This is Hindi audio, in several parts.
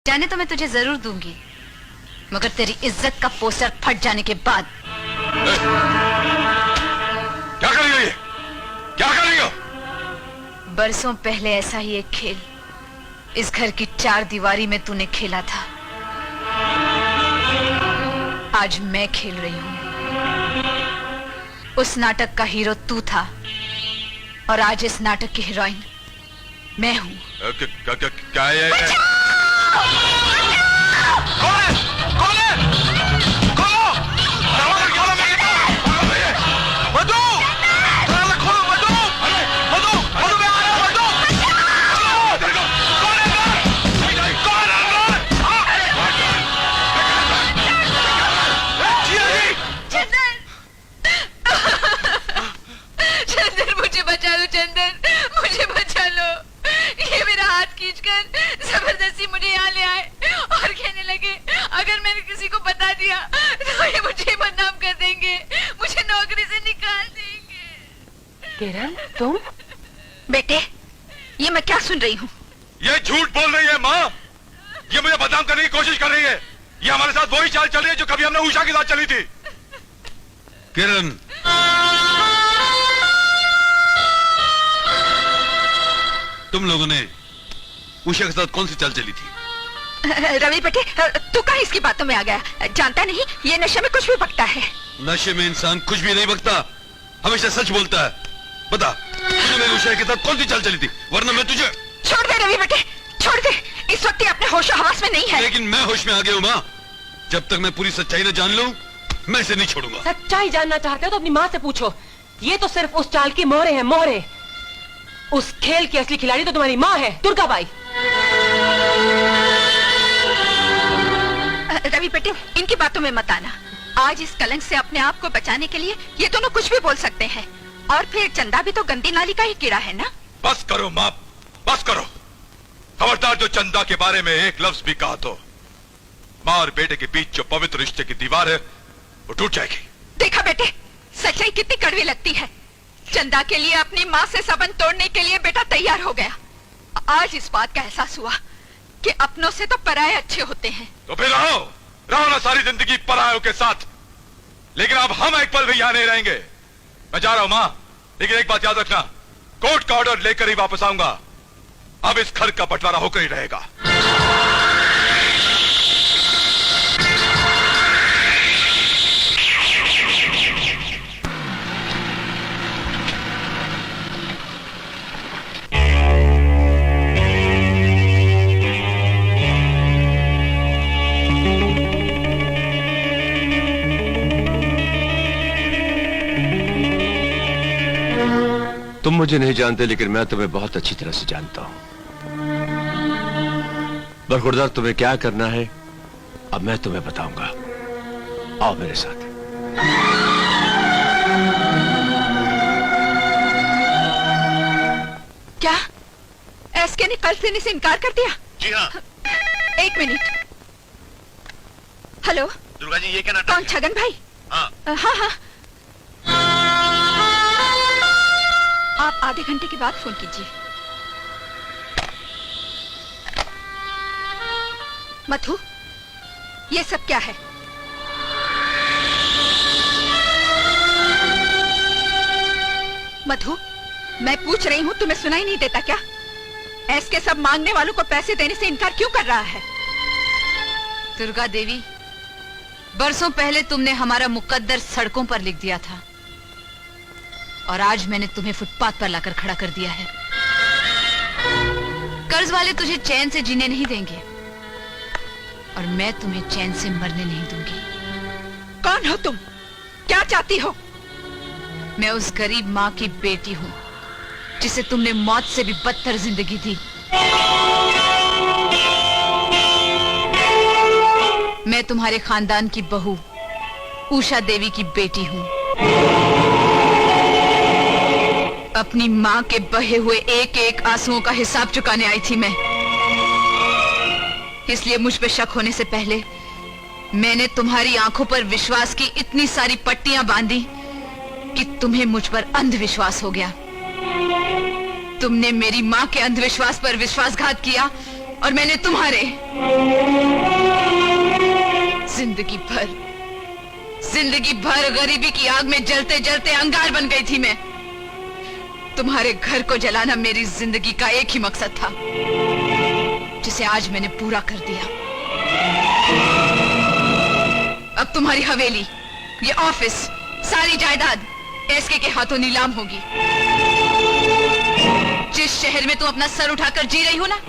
जाने तो मैं तुझे जरूर दूंगी, मगर तेरी इज्जत का पोस्टर फट जाने के बाद। क्या कर रही हो ये? क्या कर रही हो? बरसों पहले ऐसा ही एक खेल इस घर की 4 दीवारी में तूने खेला था। आज मैं खेल रही हूं। उस नाटक का हीरो तू था और आज इस नाटक की हीरोइन मैं हूं। क्या है? जबरदस्ती मुझे यहाँ ले आए और कहने लगे अगर मैंने किसी को बता दिया तो ये मुझे बदनाम कर देंगे, मुझे नौकरी से निकाल देंगे। किरण, तुम? बेटे, ये मैं क्या सुन रही हूँ? ये झूठ बोल रही है माँ। ये मुझे बदनाम करने की कोशिश कर रही है। ये हमारे साथ वही चाल चल रही है जो कभी हमने उषा के साथ चली थी। किरण, तुम लोगों ने उषा के साथ कौन सी चाल चली थी? रवि बेटे, तू कहाँ इसकी बातों में आ गया? जानता नहीं ये नशे में कुछ भी बकता है। नशे में इंसान कुछ भी नहीं बकता, हमेशा सच बोलता है। बता, तुझे मेरी उषा के साथ कौन सी चाल चली थी? वरना मैं तुझे... छोड़ दे रवि बेटे, छोड़ दे। इस वक्त अपने होश हवास में नहीं है। लेकिन मैं होश में आ गया हूँ माँ। जब तक मैं पूरी सच्चाई न जान लूं, मैं इसे नहीं छोड़ूंगा। सच्चाई जानना चाहते हो तो अपनी माँ से पूछो। ये तो सिर्फ उस चाल की मोहरे हैं, मोहरे। उस खेल की असली खिलाड़ी तो तुम्हारी माँ है, दुर्गाबाई। रवि बेटे, इनकी बातों में मत आना। आज इस कलंक से अपने आप को बचाने के लिए ये दोनों कुछ भी बोल सकते हैं। और फिर चंदा भी तो गंदी नाली का ही कीड़ा है ना। बस करो माँ, बस करो। खबरदार जो चंदा के बारे में एक लफ्ज भी कहा तो माँ और बेटे के बीच जो पवित्र रिश्ते की दीवार है वो टूट जाएगी। देखा बेटे, सच्चाई कितनी कड़वी लगती है। चंदा के लिए अपनी माँ से संबंध तोड़ने के लिए बेटा तैयार हो गया। आज इस बात का एहसास हुआ कि अपनों से तो पराये अच्छे होते हैं। तो फिर रहो ना सारी जिंदगी परायों के साथ। लेकिन अब हम एक पल भी यहाँ नहीं रहेंगे। मैं जा रहा हूँ माँ, लेकिन एक बात याद रखना, कोर्ट का ऑर्डर लेकर ही वापस आऊंगा। अब इस घर का बंटवारा होकर ही रहेगा। तुम मुझे नहीं जानते, लेकिन मैं तुम्हें बहुत अच्छी तरह से जानता हूं। बरखुरदार, तुम्हें क्या करना है अब मैं तुम्हें बताऊंगा। आओ मेरे साथ। क्या एसके ने कल देने से इनकार कर दिया? जी हाँ। 1 मिनट। हेलो दुर्गा जी, ये क्या नाटक? कौन? छगन भाई? हाँ। हाँ हाँ, आप आधे घंटे के बाद फोन कीजिए। मधु, ये सब क्या है? मधु, मैं पूछ रही हूँ, तुम्हें सुनाई नहीं देता क्या? ऐसे सब मांगने वालों को पैसे देने से इनकार क्यों कर रहा है? दुर्गा देवी, बरसों पहले तुमने हमारा मुकद्दर सड़कों पर लिख दिया था और आज मैंने तुम्हें फुटपाथ पर लाकर खड़ा कर दिया है। कर्ज वाले तुझे चैन से जीने नहीं देंगे और मैं तुम्हें चैन से मरने नहीं दूंगी। कौन हो तुम? क्या चाहती हो? मैं उस गरीब माँ की बेटी हूँ जिसे तुमने मौत से भी बदतर जिंदगी दी। मैं तुम्हारे खानदान की बहू उषा देवी की बेटी हूँ। अपनी माँ के बहे हुए एक एक आंसुओं का हिसाब चुकाने आई थी मैं। इसलिए मुझ पे शक होने से पहले मैंने तुम्हारी आंखों पर विश्वास की इतनी सारी पट्टियां बांधी कि तुम्हें मुझ पर अंधविश्वास हो गया। तुमने मेरी माँ के अंधविश्वास पर विश्वासघात किया और मैंने तुम्हारे जिंदगी भर गरीबी की आग में जलते जलते अंगार बन गई थी मैं। तुम्हारे घर को जलाना मेरी जिंदगी का एक ही मकसद था, जिसे आज मैंने पूरा कर दिया। अब तुम्हारी हवेली, ये ऑफिस, सारी जायदाद एसके के हाथों नीलाम होगी। जिस शहर में तुम अपना सर उठाकर जी रही हो ना,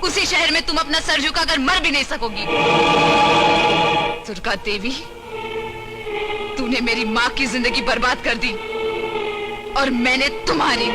उसी शहर में तुम अपना सर झुकाकर मर भी नहीं सकोगी। दुर्गा देवी, तूने मेरी माँ की जिंदगी बर्बाद कर दी और मैंने तुम्हारी।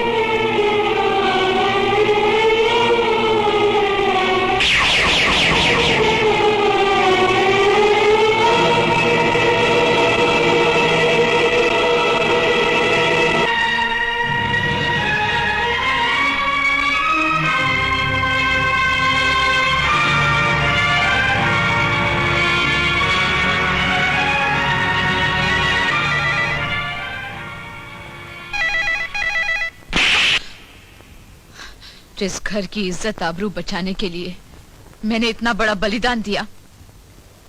जिस घर की इज्जत आबरू बचाने के लिए मैंने इतना बड़ा बलिदान दिया,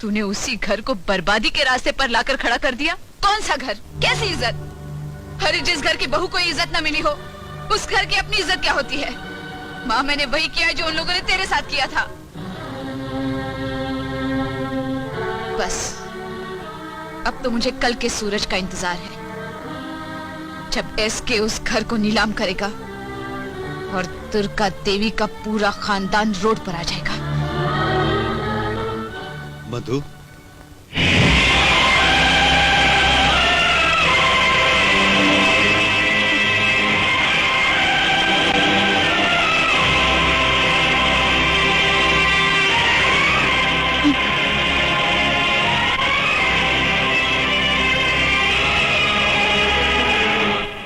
तूने उसी घर को बर्बादी के रास्ते पर लाकर खड़ा कर दिया। कौन सा घर, कैसी इज्जत? अरे जिस घर की बहू को इज्जत न मिली हो, उस घर की अपनी इज्जत क्या होती है? माँ, मैंने वही किया जो उन लोगों ने तेरे साथ किया था। बस अब तो मुझे कल के सूरज का इंतजार है, जब एसके उस घर को नीलाम करेगा और दुर्गा देवी का पूरा खानदान रोड पर आ जाएगा। मधु,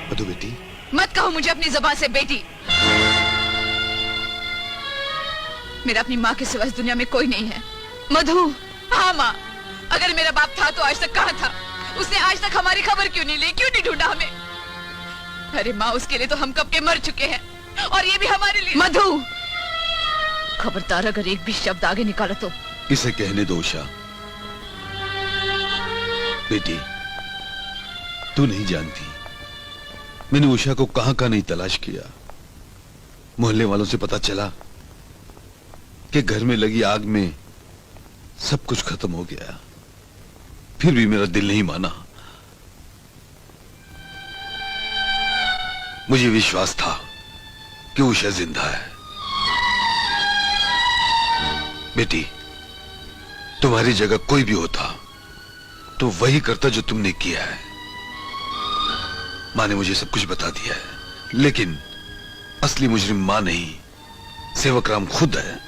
मधु बेटी। मत कहो मुझे अपनी जुबान से बेटी। मेरा अपनी माँ के सिवा इस दुनिया में कोई नहीं है। मधु, हाँ माँ, अगर मेरा बाप था तो आज तक कहाँ था? उसने आज तक हमारी खबर क्यों नहीं ली, क्यों नहीं ढूंढा हमें? अरे माँ, उसके लिए तो हम कब के मर चुके हैं, और ये भी हमारे लिए। मधु, खबरदार अगर एक भी शब्द आगे निकाला तो। इसे कहने दो उषा। बेटी, तू नहीं जानती मैंने उषा को कहां नहीं तलाश किया। मोहल्ले वालों से पता चला कि घर में लगी आग में सब कुछ खत्म हो गया, फिर भी मेरा दिल नहीं माना। मुझे विश्वास था कि उषा जिंदा है। बेटी, तुम्हारी जगह कोई भी होता तो वही करता जो तुमने किया है। मां ने मुझे सब कुछ बता दिया है, लेकिन असली मुजरिम मां नहीं, सेवकराम खुद है,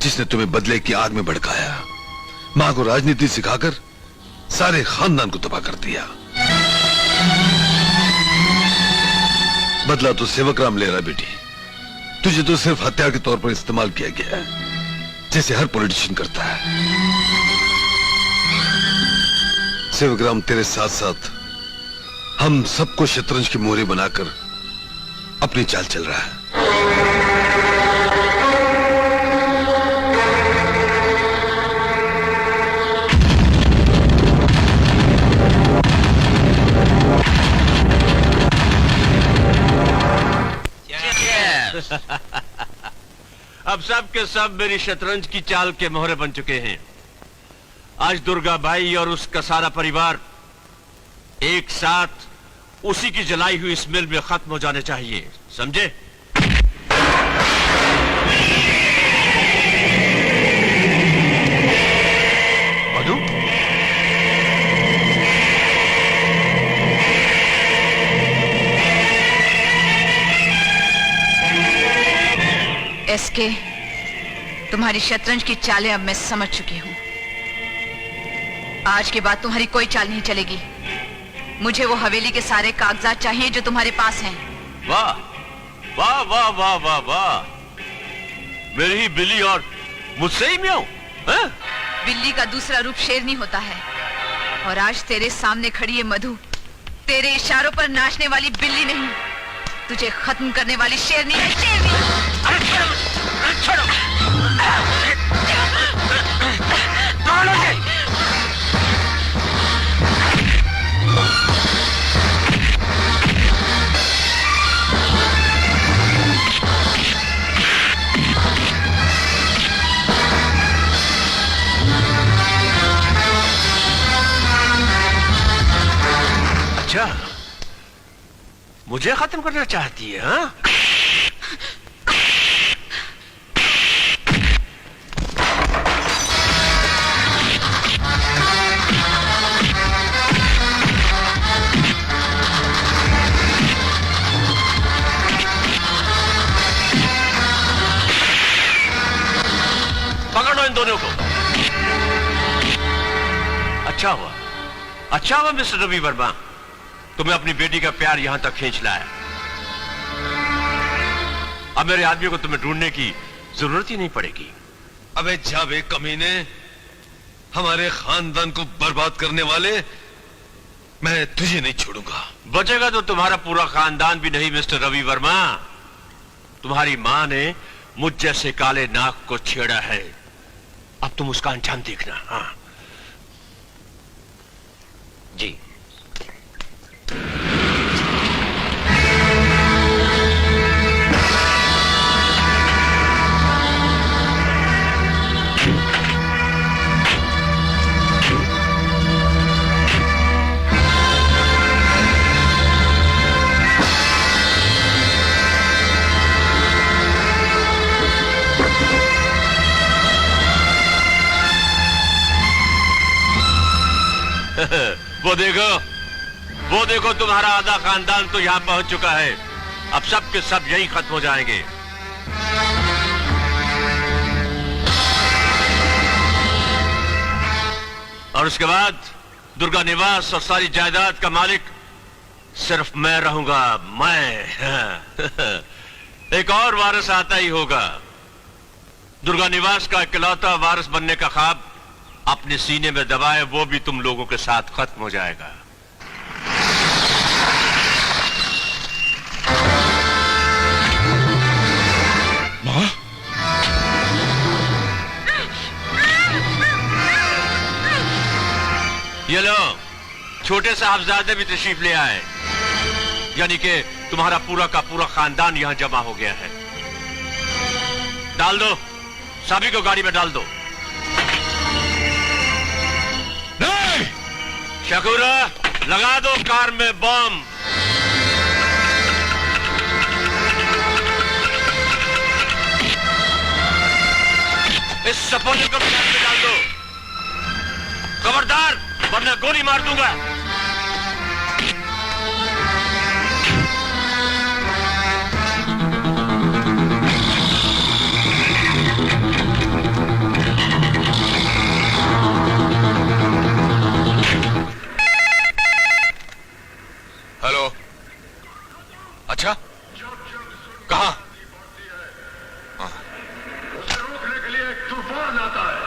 जिसने तुम्हें बदले की आग में भड़काया, मां को राजनीति सिखाकर सारे खानदान को तबाह कर दिया। बदला तो सेवकराम ले रहा बेटी। तुझे तो सिर्फ हत्या के तौर पर इस्तेमाल किया गया है, जैसे हर पॉलिटिशियन करता है। सेवकराम तेरे साथ साथ हम सबको शतरंज के मोहरे बनाकर अपनी चाल चल रहा है। अब सब के सब मेरी शतरंज की चाल के मोहरे बन चुके हैं। आज दुर्गा बाई और उसका सारा परिवार एक साथ उसी की जलाई हुई इस मिल में खत्म हो जाने चाहिए, समझे? मधु, एसके, तुम्हारी शतरंज की चालें अब मैं समझ चुकी हूं। आज के बाद तुम्हारी कोई चाल नहीं चलेगी। मुझे वो हवेली के सारे कागजात चाहिए जो तुम्हारे पास हैं। वाह वाह वाह वाह वाह वाह, मेरी ही बिल्ली और मुझसे ही म्याऊं? बिल्ली का दूसरा रूप शेरनी होता है, और आज तेरे सामने खड़ी है मधु, तेरे इशारों पर नाचने वाली बिल्ली नहीं, तुझे खत्म करने वाली शेरनी है। शेरनी! अरे छोड़ो, अरे छोड़ो। मुझे खत्म करना चाहती है? हाँ? पकड़ो इन दोनों को। अच्छा हुआ मिस्टर रवि वर्मा, तुम्हें अपनी बेटी का प्यार यहां तक खींच लाया। अब मेरे आदमी को तुम्हें ढूंढने की जरूरत ही नहीं पड़ेगी। अबे जावे कमीने, हमारे खानदान को बर्बाद करने वाले, मैं तुझे नहीं छोड़ूंगा। बचेगा तो तुम्हारा पूरा खानदान भी नहीं मिस्टर रवि वर्मा। तुम्हारी मां ने मुझ जैसे काले नाक को छेड़ा है, अब तुम उसका अंजाम देखना। हाँ जी। वो देखो तुम्हारा आधा खानदान तो यहां पहुंच चुका है। अब सब के सब यही खत्म हो जाएंगे। और उसके बाद दुर्गा निवास और सारी जायदाद का मालिक सिर्फ मैं रहूंगा। मैं एक और वारिस आता ही होगा। दुर्गा निवास का इकलौता वारिस बनने का ख्वाब अपने सीने में दबाए, वो भी तुम लोगों के साथ खत्म हो जाएगा। मां? ये लो, छोटे साहबजादे भी तशरीफ ले आए, यानी कि तुम्हारा पूरा का पूरा खानदान यहां जमा हो गया है। डाल दो, सभी को गाड़ी में डाल दो। नहीं! शकूरा, लगा दो कार में बम। इस सपोर्ट को कार में डाल दो। खबरदार, वरना गोली मार दूंगा। हेलो? अच्छा, कहां? उसे रोकने के लिए एक तूफान आता है।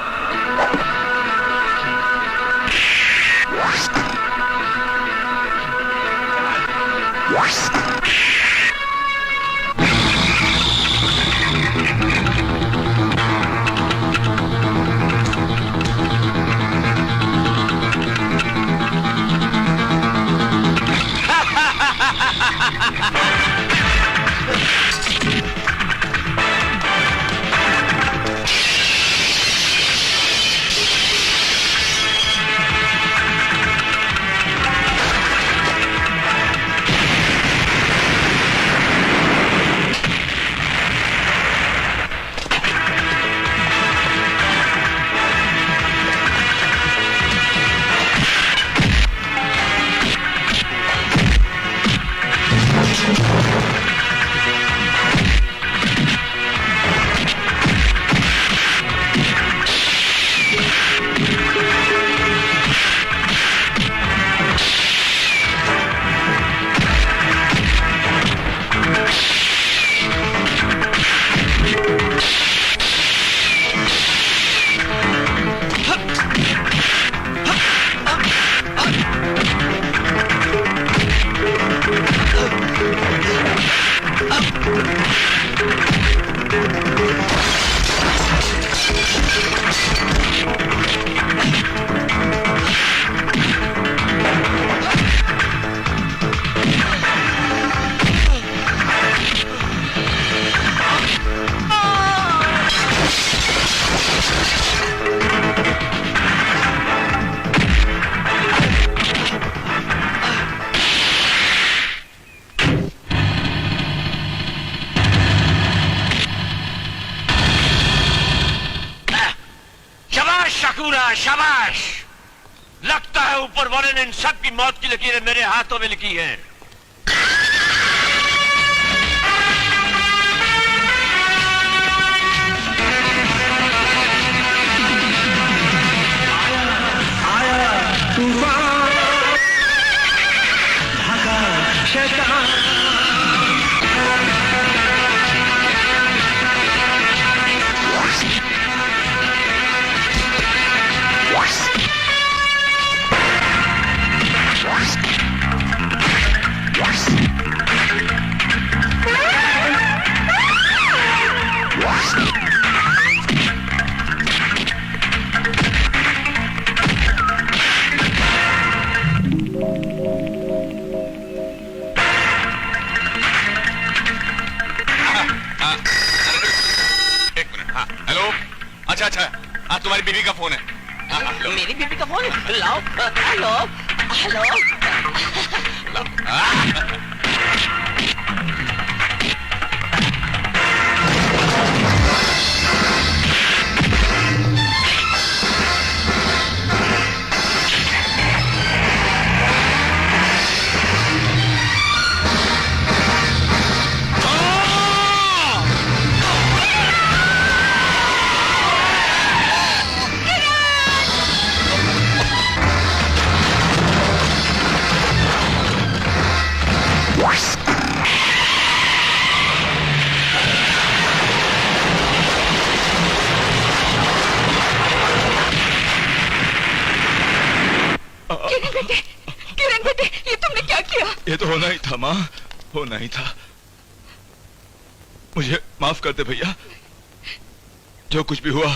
खूना, शाबाश। लगता है ऊपर वाले ने इन सब की मौत की लकीरें मेरे हाथों में लिखी हैं। अच्छा हाँ तुम्हारी बीवी का फोन है। मेरी बीबी का फोन लाओ। Hello hello. किरण बेटे, ये तुमने क्या किया? ये तो होना ही था माँ, होना ही था। मुझे माफ कर दे भैया, जो कुछ भी हुआ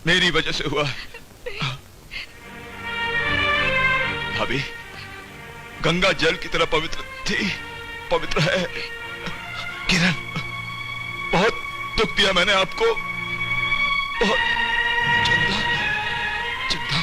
मेरी वजह से हुआ। भाभी गंगा जल की तरह पवित्र थी, पवित्र है। किरण, बहुत दुख दिया मैंने आपको, बहुत। चंदा, चंदा,